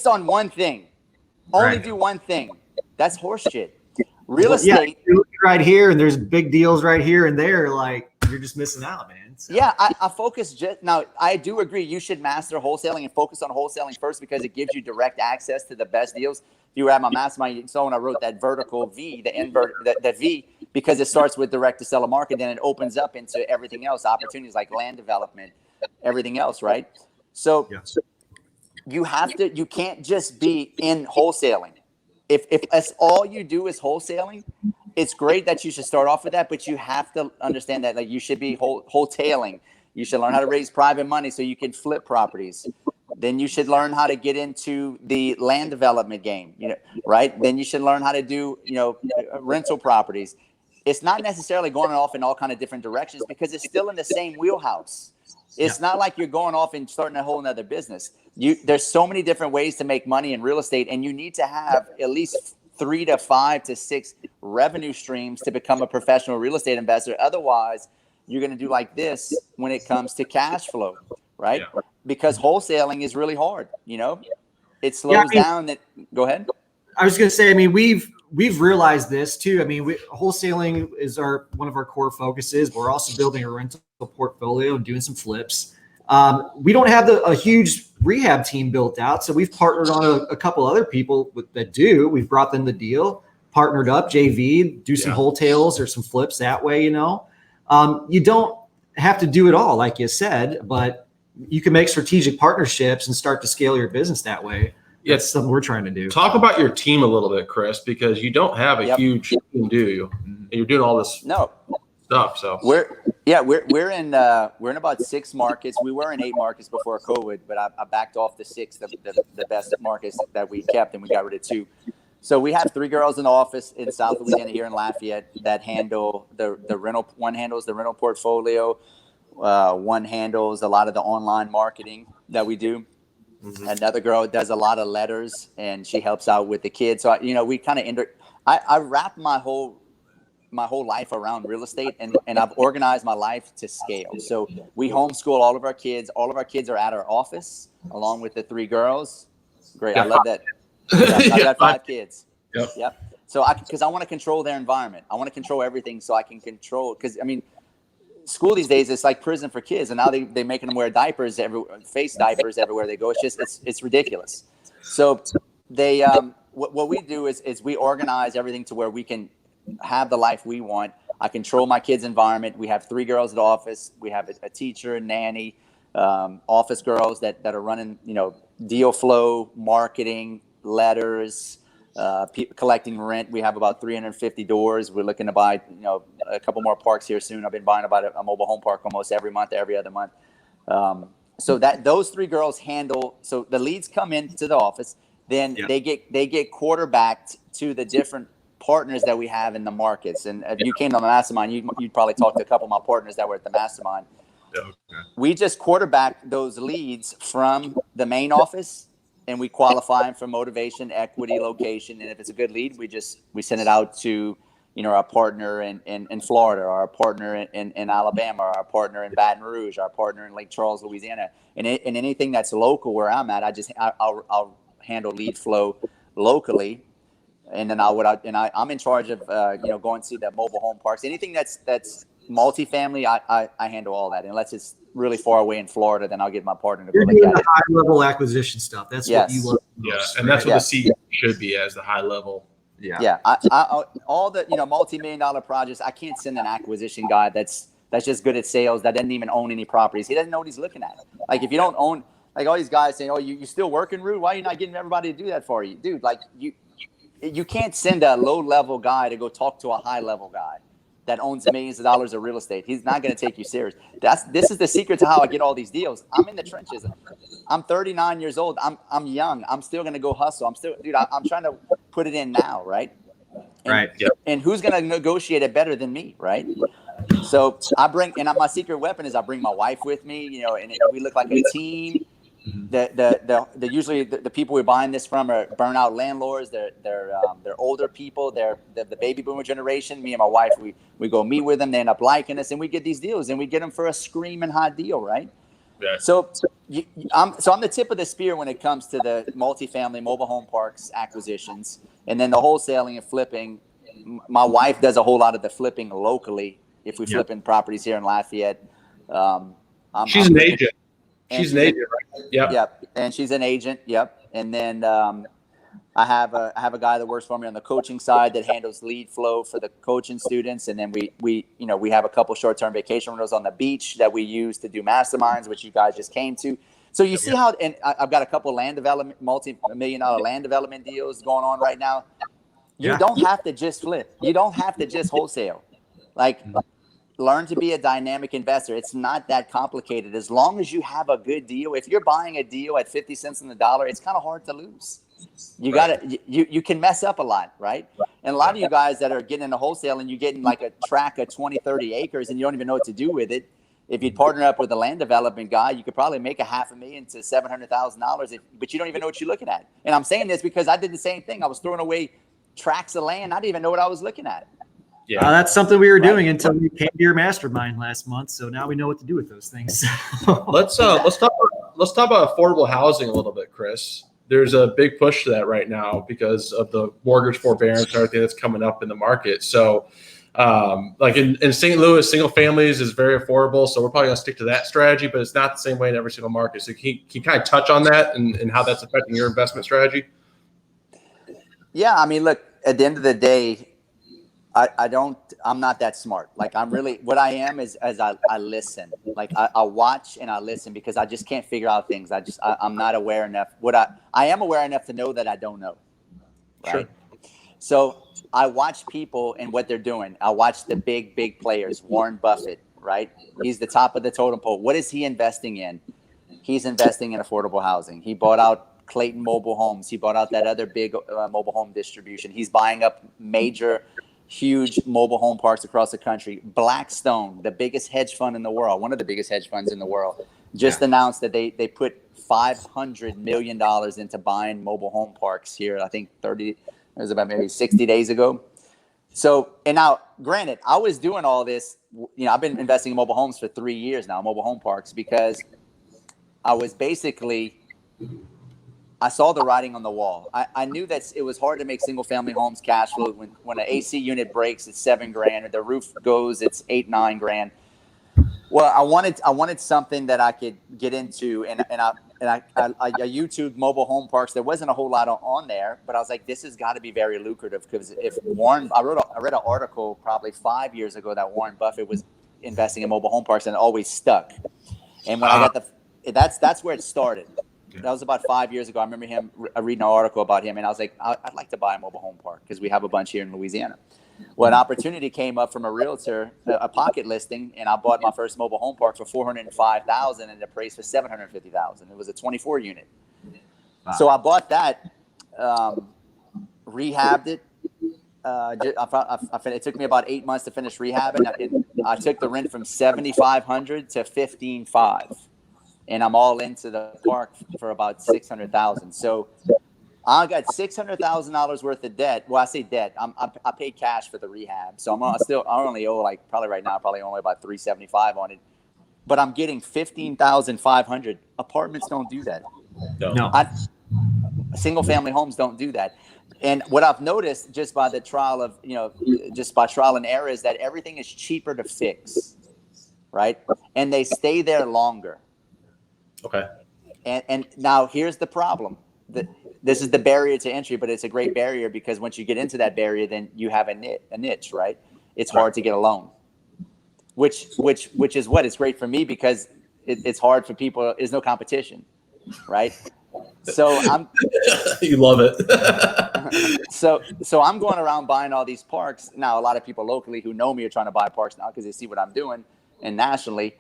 on one thing. Only do one thing. That's horse shit. Real estate. Yeah, you're looking right here, and there's big deals right here and there. Like, you're just missing out, man. So. Yeah, I focus just now. I do agree. You should master wholesaling and focus on wholesaling first because it gives you direct access to the best deals. If you were at my mastermind, you saw when I wrote that vertical V, the invert, that V, because it starts with direct to seller market, then it opens up into everything else, opportunities like land development, everything else, right? So you can't just be in wholesaling. If that's all you do is wholesaling, it's great that you should start off with that, but you have to understand that like you should be wholetailing. You should learn how to raise private money so you can flip properties. Then you should learn how to get into the land development game, right? Then you should learn how to do, rental properties. It's not necessarily going off in all kind of different directions because it's still in the same wheelhouse. It's not like you're going off and starting a whole nother business. There's so many different ways to make money in real estate, and you need to have at least 3 to 5 to 6 revenue streams to become a professional real estate investor. Otherwise, you're going to do like this when it comes to cash flow, right? Yeah. Because wholesaling is really hard. It slows down. Go ahead. I was going to say, we've realized this too. Wholesaling is one of our core focuses. We're also building a rental portfolio and doing some flips. We don't have a huge rehab team built out, so we've partnered on a couple other people that do. We've brought them the deal, partnered up, JV, do some wholesales or some flips that way. You don't have to do it all, like you said, but you can make strategic partnerships and start to scale your business that way. That's something we're trying to do. Talk about your team a little bit, Chris, because you don't have a huge team, do you? And you're doing all this stuff. So we're in about 6 markets. We were in 8 markets before COVID, but I backed off the 6, the best markets that we kept, and we got rid of 2. So we have 3 girls in the office in South Louisiana here in Lafayette that handle the rental. One handles the rental portfolio. One handles a lot of the online marketing that we do. Mm-hmm. Another girl does a lot of letters, and she helps out with the kids. So we kind of I wrap my whole life around real estate, and I've organized my life to scale. So we homeschool all of our kids. All of our kids are at our office along with the 3 girls. Great. I love that. I got 5 kids. Yep. So because I want to control their environment. I want to control everything so I can control, because school these days, it's like prison for kids, and now they're making them wear diapers, face diapers everywhere they go. It's ridiculous. So they what we do is we organize everything to where we can have the life we want. I control my kids' environment. We have 3 girls at the office. We have a teacher, a nanny, office girls that are running deal flow, marketing, letters, collecting rent. We have about 350 doors. We're looking to buy, a couple more parks here soon. I've been buying about a mobile home park almost every other month. So that those 3 girls handle. So the leads come into the office, then they get quarterbacked to the different partners that we have in the markets. And if you came to the mastermind, you'd probably talk to a couple of my partners that were at the mastermind. Okay. We just quarterback those leads from the main office, and we qualify them for motivation, equity, location. And if it's a good lead, we send it out to, our partner in Florida, or our partner in Alabama, or our partner in Baton Rouge, our partner in Lake Charles, Louisiana. And anything that's local where I'm at, I'll handle lead flow locally. And then I'm in charge of, going to see the mobile home parks. Anything that's multifamily, I handle all that. Unless it's really far away in Florida, then I'll get my partner to go look at it. You're doing the high-level acquisition stuff. That's what you love most, and that's what the CEO should be, as the high level. Yeah. All the multi-million-dollar projects, I can't send an acquisition guy that's just good at sales, that doesn't even own any properties. He doesn't know what he's looking at. Like, if you don't own, like all these guys saying, "Oh, you still working, Rood? Why are you not getting everybody to do that for you, dude?" Like you can't send a low-level guy to go talk to a high-level guy that owns millions of dollars of real estate. He's not going to take you serious. This is the secret to how I get all these deals. I'm in the trenches. I'm 39 years old. I'm young. I'm still going to go hustle. I'm trying to put it in now, right? Right. And who's going to negotiate it better than me, right? So my secret weapon is I bring my wife with me, and we look like a team. Usually the people we're buying this from are burnout landlords. They're older people. They're the baby boomer generation. Me and my wife, we go meet with them. They end up liking us, and we get these deals, and we get them for a screaming hot deal, right? Yeah. So I'm the tip of the spear when it comes to the multifamily mobile home parks acquisitions, and then the wholesaling and flipping. My wife does a whole lot of the flipping locally. If we flip in properties here in Lafayette, she's an agent. She's an agent, right? Yep. Yep. And she's an agent. Yep. And then I have a guy that works for me on the coaching side that handles lead flow for the coaching students. And then we have a couple short-term vacation rentals on the beach that we use to do masterminds, which you guys just came to. So you see how, and I've got a couple land development, multi-million-dollar land development deals going on right now. You don't have to just flip. You don't have to just wholesale. Like, learn to be a dynamic investor. It's not that complicated. As long as you have a good deal, if you're buying a deal at 50 cents on the dollar, it's kind of hard to lose. You can mess up a lot, right? And a lot of you guys that are getting into wholesale and you're getting like a tract of 20, 30 acres and you don't even know what to do with it. If you partner up with a land development guy, you could probably make $500,000 to $700,000, but you don't even know what you're looking at. And I'm saying this because I did the same thing. I was throwing away tracts of land. I didn't even know what I was looking at. Yeah, that's something we were doing until we came to your mastermind last month. So now we know what to do with those things. Let's talk about affordable housing a little bit, Chris. There's a big push to that right now because of the mortgage forbearance and everything that's coming up in the market. So, like in St. Louis, single families is very affordable. So we're probably gonna stick to that strategy, but it's not the same way in every single market. So can you kind of touch on that and how that's affecting your investment strategy? Yeah, I mean, look, at the end of the day, I'm not that smart. Like what I am is I listen. Like I watch and I listen because I just can't figure out things. I'm not aware enough. I am aware enough to know that I don't know. Right. Sure. So I watch people and what they're doing. I watch the big players. Warren Buffett, right? He's the top of the totem pole. What is he investing in? He's investing in affordable housing. He bought out Clayton Mobile Homes. He bought out that other big mobile home distribution. He's buying up huge mobile home parks across the country. Blackstone, the biggest hedge fund in the world, one of the biggest hedge funds in the world, just announced that they put $500 million into buying mobile home parks here. I think it was about maybe 60 days ago. So, and now, granted, I was doing all this, I've been investing in mobile homes for 3 years now, mobile home parks, because I saw the writing on the wall. I knew that it was hard to make single family homes cash flow. When an AC unit breaks, it's $7,000, or the roof goes, it's $8,000-9,000. Well, I wanted something that I could get into, and I YouTubed mobile home parks. There wasn't a whole lot on there, but I was like, this has got to be very lucrative, because I read an article probably 5 years ago that Warren Buffett was investing in mobile home parks and it always stuck. And when I got that's where it started. That was about 5 years ago. I remember reading an article about him, and I was like, I'd like to buy a mobile home park because we have a bunch here in Louisiana. Well, an opportunity came up from a realtor, a pocket listing, and I bought my first mobile home park for $405,000 and it appraised for $750,000. It was a 24 unit. Wow. So I bought that, rehabbed it. It took me about 8 months to finish rehabbing. And I took the rent from $7,500 to $15,500. And I'm all into the park for about $600,000. So I got $600,000 worth of debt. Well, I say debt. I paid cash for the rehab, so I only owe probably right now only about $375 on it. But I'm getting $15,500. Apartments don't do that. No. Single family homes don't do that. And what I've noticed just by the trial and error is that everything is cheaper to fix, right? And they stay there longer. Okay. And now here's the problem. This is the barrier to entry, but it's a great barrier because once you get into that barrier, then you have a niche, right? It's hard to get a loan, which is what it's great for me because it's hard for people. There's no competition, right? So you love it. So I'm going around buying all these parks. Now, a lot of people locally who know me are trying to buy parks now because they see what I'm doing and nationally,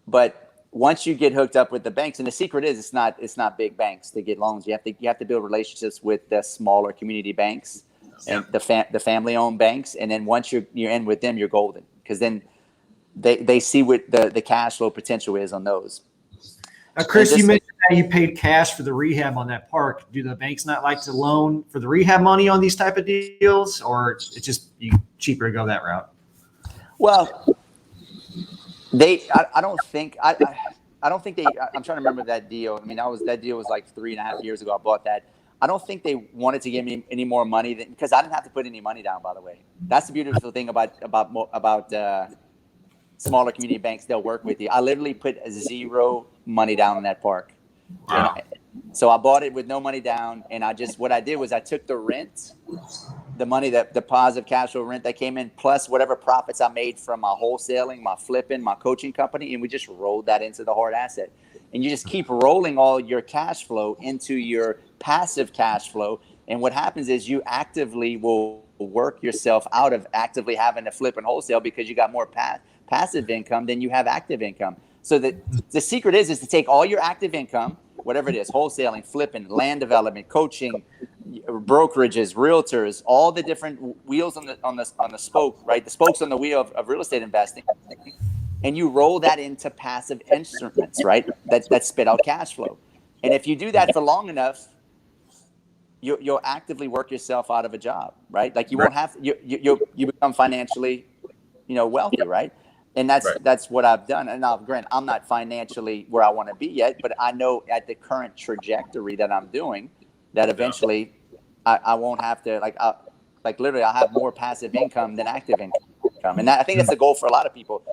but once you get hooked up with the banks, and the secret is it's not big banks to get loans. You have to build relationships with the smaller community banks and the family owned banks, and then once you're in with them, you're golden because then they see what the cash flow potential is on those. Chris, you mentioned that you paid cash for the rehab on that park. Do the banks not like to loan for the rehab money on these type of deals, or it's just cheaper to go that route? Well, I don't think I I don't think I'm trying to remember that deal. I mean, that deal was like 3.5 years ago. I bought that. I don't think they wanted to give me any more money because I didn't have to put any money down, by the way. That's the beautiful thing about smaller community banks. They'll work with you. I literally put zero money down in that park. Wow. So I bought it with no money down. And what I did was I took the rent, the money, the positive cash flow rent that came in, plus whatever profits I made from my wholesaling, my flipping, my coaching company, and we just rolled that into the hard asset. And you just keep rolling all your cash flow into your passive cash flow. And what happens is you actively will work yourself out of actively having to flip and wholesale because you got more passive income than you have active income. So the secret is to take all your active income, whatever it is, wholesaling, flipping, land development, coaching, brokerages, realtors, all the different wheels on the spoke, right? The spokes on the wheel of real estate investing. And you roll that into passive instruments, right? That spit out cash flow. And if you do that for long enough, you'll actively work yourself out of a job, right? Like you won't have you become financially, wealthy, right? And that's what I've done. And now, granted, I'm not financially where I want to be yet, but I know at the current trajectory that I'm doing, that eventually I won't have to literally I'll have more passive income than active income. And I think that's the goal for a lot of people.